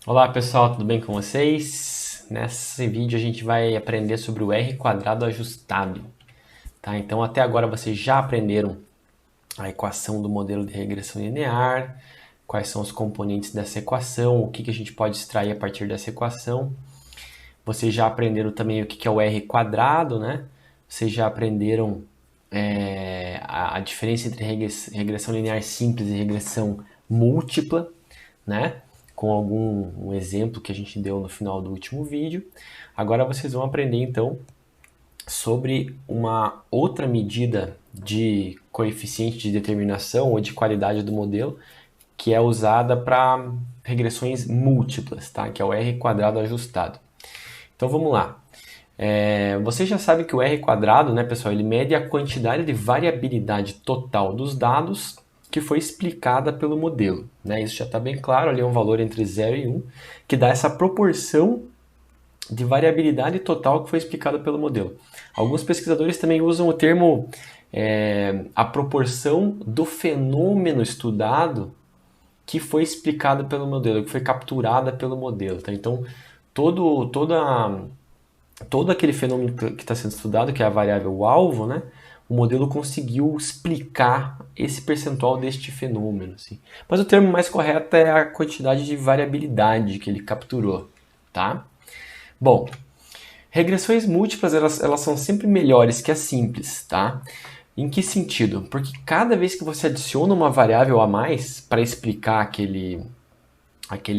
Olá pessoal, tudo bem com vocês? Nesse vídeo a gente vai aprender sobre o R quadrado ajustado, tá? Então até agora vocês já aprenderam a equação do modelo de regressão linear, quais são os componentes dessa equação, o que a gente pode extrair a partir dessa equação. Vocês já aprenderam também o que é o R quadrado, né? Vocês já aprenderam a diferença entre regressão linear simples e regressão múltipla, né? Com um exemplo que a gente deu no final do último vídeo. Agora vocês vão aprender então sobre uma outra medida de coeficiente de determinação ou de qualidade do modelo que é usada para regressões múltiplas, tá? Que é o R quadrado ajustado. Então vamos lá. Você já sabe que o R quadrado, né, pessoal, ele mede a quantidade de variabilidade total dos dados que foi explicada pelo modelo. Né? Isso já está bem claro, ali é um valor entre 0 e 1, que dá essa proporção de variabilidade total que foi explicada pelo modelo. Alguns pesquisadores também usam o termo a proporção do fenômeno estudado que foi explicado pelo modelo, que foi capturada pelo modelo. Tá? Então, todo aquele fenômeno que está sendo estudado, que é a variável alvo, né? O modelo conseguiu explicar esse percentual deste fenômeno. Assim. Mas o termo mais correto é a quantidade de variabilidade que ele capturou. Tá? Bom, regressões múltiplas elas são sempre melhores que as simples. Tá? Em que sentido? Porque cada vez que você adiciona uma variável a mais para explicar aquele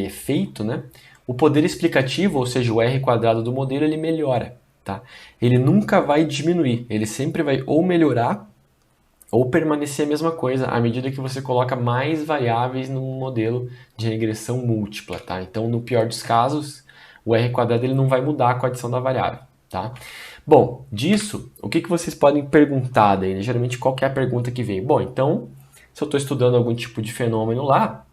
efeito, né? O poder explicativo, ou seja, o R quadrado do modelo, ele melhora. Tá? Ele nunca vai diminuir, ele sempre vai ou melhorar ou permanecer a mesma coisa à medida que você coloca mais variáveis no modelo de regressão múltipla. Tá? Então, no pior dos casos, o R quadrado ele não vai mudar com a adição da variável. Tá? Bom, disso, o que vocês podem perguntar daí? Geralmente, qual é a pergunta que vem? Bom, então, se eu estou estudando algum tipo de fenômeno lá,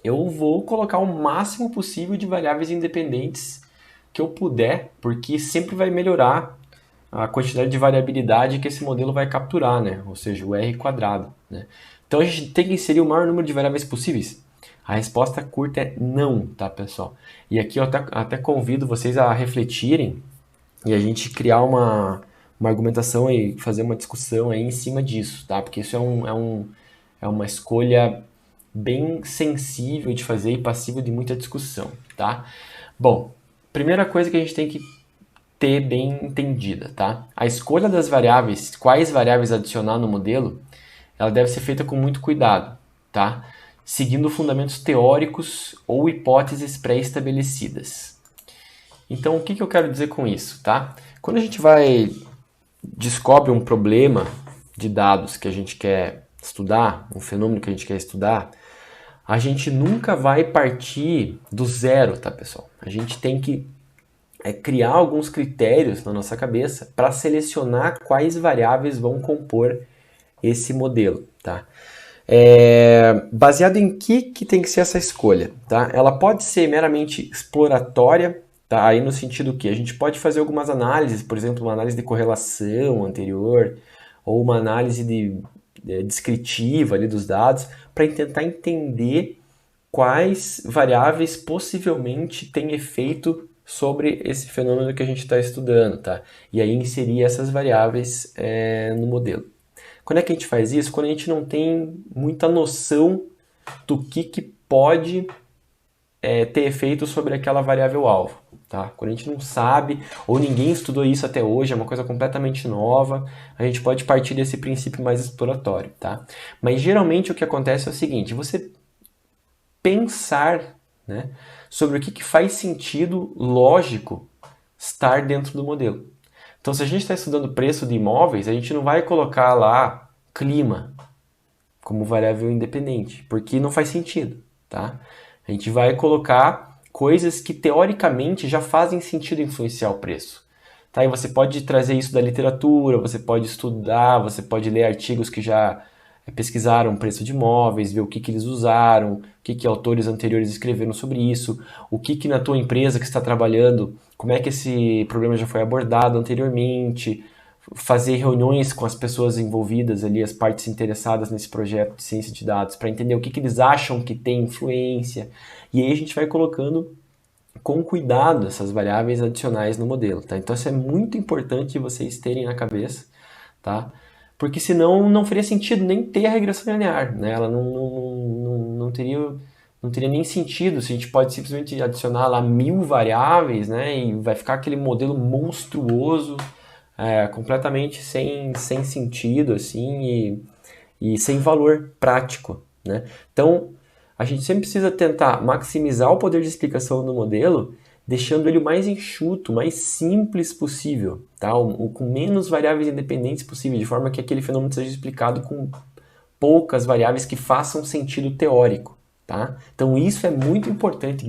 eu vou colocar o máximo possível de variáveis independentes que eu puder, porque sempre vai melhorar a quantidade de variabilidade que esse modelo vai capturar, né? Ou seja, o R quadrado. Né? Então a gente tem que inserir o maior número de variáveis possíveis? A resposta curta é não, tá, pessoal? E aqui eu até convido vocês a refletirem e a gente criar uma argumentação e fazer uma discussão aí em cima disso, tá? Porque isso é uma escolha bem sensível de fazer e passível de muita discussão, tá? Bom, primeira coisa que a gente tem que ter bem entendida, tá? A escolha das variáveis, quais variáveis adicionar no modelo, ela deve ser feita com muito cuidado, tá? Seguindo fundamentos teóricos ou hipóteses pré-estabelecidas. Então, o que eu quero dizer com isso, tá? Quando a gente descobre um problema de dados que a gente quer estudar, um fenômeno que a gente quer estudar, a gente nunca vai partir do zero, tá, pessoal? A gente tem que criar alguns critérios na nossa cabeça para selecionar quais variáveis vão compor esse modelo, tá? Baseado em que tem que ser essa escolha, tá? Ela pode ser meramente exploratória, tá? Aí no sentido que a gente pode fazer algumas análises, por exemplo, uma análise de correlação anterior ou uma análise descritiva ali dos dados para tentar entender quais variáveis possivelmente têm efeito sobre esse fenômeno que a gente está estudando, tá? E aí inserir essas variáveis no modelo. Quando é que a gente faz isso? Quando a gente não tem muita noção do que pode ter efeito sobre aquela variável alvo. Tá? Quando a gente não sabe, ou ninguém estudou isso até hoje, é uma coisa completamente nova, a gente pode partir desse princípio mais exploratório. Tá? Mas geralmente o que acontece é o seguinte, você pensar, né, sobre o que faz sentido lógico estar dentro do modelo. Então, se a gente está estudando preço de imóveis, a gente não vai colocar lá clima como variável independente, porque não faz sentido, tá? A gente vai colocar coisas que teoricamente já fazem sentido influenciar o preço. Tá? E você pode trazer isso da literatura, você pode estudar, você pode ler artigos que já pesquisaram o preço de imóveis, ver o que eles usaram, o que autores anteriores escreveram sobre isso, o que na tua empresa que está trabalhando, como é que esse problema já foi abordado anteriormente, fazer reuniões com as pessoas envolvidas ali, as partes interessadas nesse projeto de ciência de dados, para entender o que eles acham que tem influência. E aí a gente vai colocando com cuidado essas variáveis adicionais no modelo, tá? Então isso é muito importante vocês terem na cabeça, tá? Porque senão não faria sentido nem ter a regressão linear, né? Ela não teria nem sentido se a gente pode simplesmente adicionar lá 1000 variáveis, né? E vai ficar aquele modelo monstruoso, completamente sem sentido, assim, e sem valor prático, né? Então, a gente sempre precisa tentar maximizar o poder de explicação do modelo, deixando ele o mais enxuto, mais simples possível, tá? Com menos variáveis independentes possível, de forma que aquele fenômeno seja explicado com poucas variáveis que façam sentido teórico, tá? Então isso é muito importante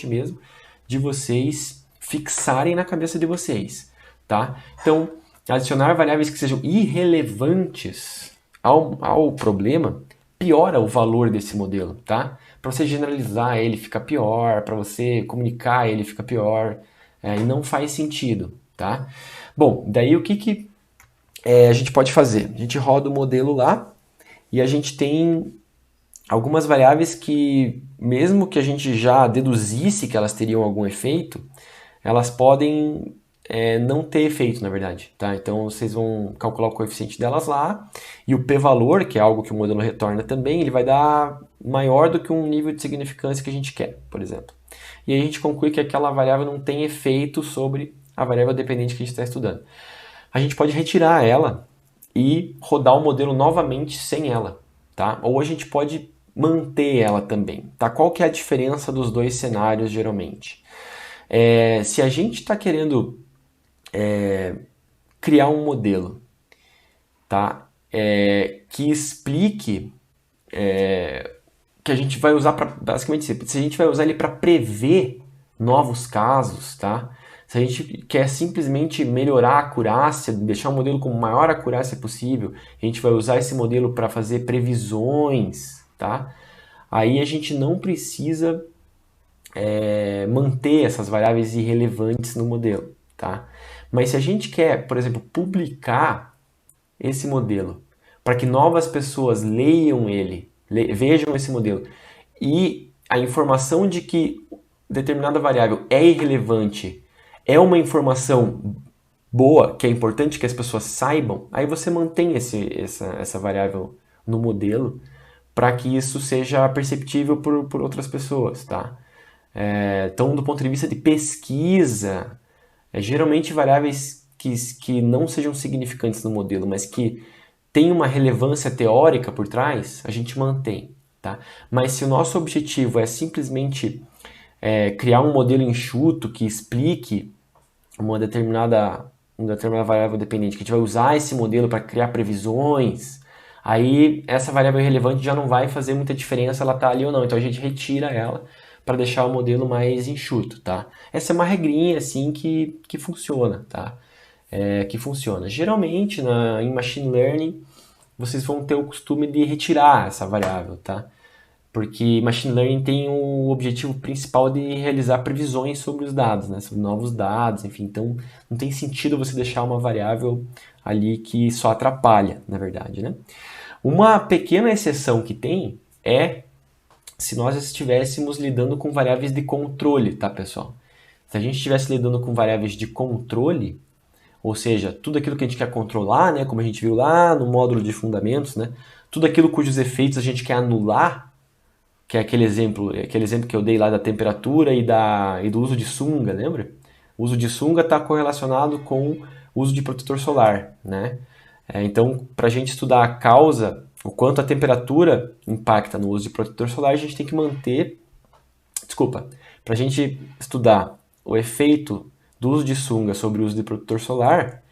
mesmo, de vocês fixarem na cabeça de vocês, tá? Então, adicionar variáveis que sejam irrelevantes ao problema piora o valor desse modelo, tá? Para você generalizar ele fica pior, para você comunicar ele fica pior, e não faz sentido, tá? Bom, daí o que a gente pode fazer? A gente roda o modelo lá e a gente tem algumas variáveis que, mesmo que a gente já deduzisse que elas teriam algum efeito, elas podem não ter efeito, na verdade. Tá? Então vocês vão calcular o coeficiente delas lá, e o p-valor, que é algo que o modelo retorna também, ele vai dar maior do que um nível de significância que a gente quer, por exemplo. E aí a gente conclui que aquela variável não tem efeito sobre a variável dependente que a gente está estudando. A gente pode retirar ela e rodar o modelo novamente sem ela, tá? Ou a gente pode manter ela também, tá? Qual que é a diferença dos dois cenários, geralmente? Se a gente está querendo criar um modelo, tá? Que explique, que a gente vai usar para, basicamente, se a gente vai usar ele para prever novos casos, tá? Se a gente quer simplesmente melhorar a acurácia, deixar o modelo com a maior acurácia possível, a gente vai usar esse modelo para fazer previsões, tá? Aí a gente não precisa manter essas variáveis irrelevantes no modelo, tá? Mas se a gente quer, por exemplo, publicar esse modelo para que novas pessoas leiam ele, vejam esse modelo, e a informação de que determinada variável é irrelevante é uma informação boa, que é importante que as pessoas saibam, aí você mantém essa variável no modelo para que isso seja perceptível por outras pessoas, tá? Então, do ponto de vista de pesquisa, geralmente variáveis que não sejam significantes no modelo, mas que tenham uma relevância teórica por trás, a gente mantém, tá? Mas se o nosso objetivo é simplesmente criar um modelo enxuto que explique uma determinada variável dependente, que a gente vai usar esse modelo para criar previsões, aí essa variável relevante já não vai fazer muita diferença ela tá ali ou não, então a gente retira ela para deixar o modelo mais enxuto, tá? Essa é uma regrinha assim que funciona, tá? Que funciona. Geralmente em machine learning vocês vão ter o costume de retirar essa variável, tá? Porque machine learning tem o objetivo principal de realizar previsões sobre os dados, né? Sobre novos dados, enfim. Então, não tem sentido você deixar uma variável ali que só atrapalha, na verdade, né? Uma pequena exceção que tem é se nós estivéssemos lidando com variáveis de controle, tá, pessoal? Se a gente estivesse lidando com variáveis de controle, ou seja, tudo aquilo que a gente quer controlar, né, como a gente viu lá no módulo de fundamentos, né, tudo aquilo cujos efeitos a gente quer anular, que é aquele exemplo que eu dei lá da temperatura e do uso de sunga, lembra? O uso de sunga está correlacionado com o uso de protetor solar, né? Então, para a gente estudar a causa, o quanto a temperatura impacta no uso de protetor solar, a gente tem que manter... Desculpa. Para a gente estudar o efeito do uso de sunga sobre o uso de protetor solar,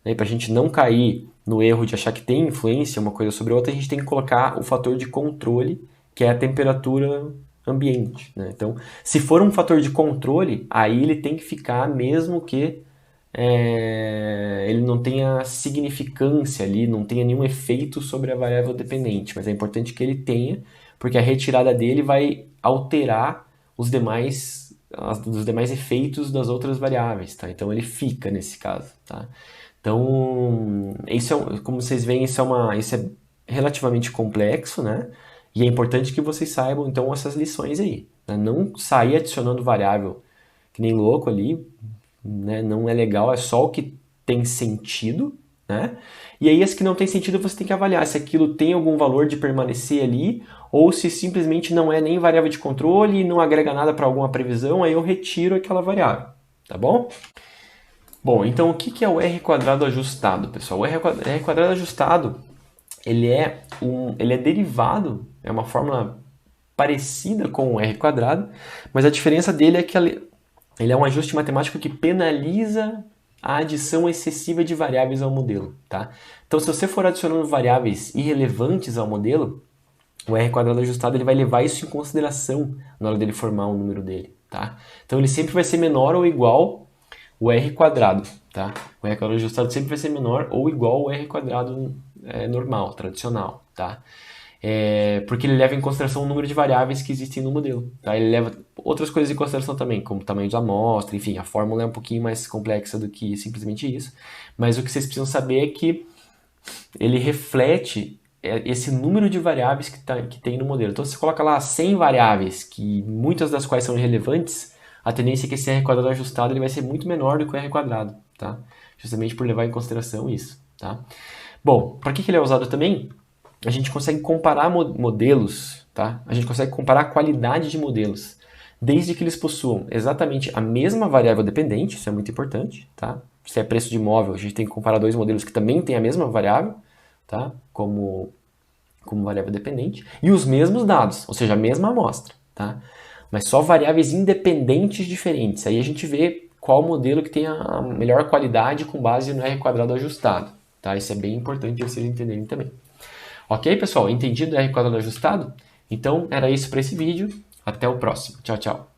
né, para a gente não cair no erro de achar que tem influência uma coisa sobre a outra, a gente tem que colocar o fator de controle, que é a temperatura ambiente, né? Então, se for um fator de controle, aí ele tem que ficar mesmo que ele não tenha significância ali, não tenha nenhum efeito sobre a variável dependente, mas é importante que ele tenha, porque a retirada dele vai alterar os demais efeitos das outras variáveis, tá? Então ele fica nesse caso, tá? Então, isso como vocês veem, isso é relativamente complexo, né? E é importante que vocês saibam, então, essas lições aí, né? Não sair adicionando variável que nem louco ali, né? Não é legal, é só o que tem sentido, né? E aí as que não tem sentido você tem que avaliar se aquilo tem algum valor de permanecer ali ou se simplesmente não é nem variável de controle e não agrega nada para alguma previsão, aí eu retiro aquela variável, tá bom? Bom, então o que é o R quadrado ajustado, pessoal? O R quadrado ajustado, ele é derivado, é uma fórmula parecida com o R quadrado, mas a diferença dele é que ele é um ajuste matemático que penaliza a adição excessiva de variáveis ao modelo, tá? Então, se você for adicionando variáveis irrelevantes ao modelo, o R quadrado ajustado ele vai levar isso em consideração na hora dele formar o número dele, tá? Então, ele sempre vai ser menor ou igual o R quadrado, tá? O R quadrado ajustado sempre vai ser menor ou igual ao R quadrado normal, tradicional, tá? Porque ele leva em consideração o número de variáveis que existem no modelo, tá? Ele leva outras coisas em consideração também, como o tamanho da amostra, enfim, a fórmula é um pouquinho mais complexa do que simplesmente isso, mas o que vocês precisam saber é que ele reflete esse número de variáveis que tem no modelo. Então, se você coloca lá 100 variáveis, que muitas das quais são irrelevantes, a tendência é que esse R quadrado ajustado ele vai ser muito menor do que o R quadrado, tá? Justamente por levar em consideração isso, tá? Bom, para que ele é usado também? A gente consegue comparar modelos, tá? A gente consegue comparar a qualidade de modelos, desde que eles possuam exatamente a mesma variável dependente, isso é muito importante, tá? Se é preço de imóvel, a gente tem que comparar dois modelos que também têm a mesma variável, tá? Como variável dependente, e os mesmos dados, ou seja, a mesma amostra, tá? Mas só variáveis independentes diferentes. Aí a gente vê qual modelo que tem a melhor qualidade com base no R quadrado ajustado, tá? Isso é bem importante vocês entenderem também. Ok, pessoal? Entendido o R quadrado ajustado? Então, era isso para esse vídeo. Até o próximo. Tchau, tchau.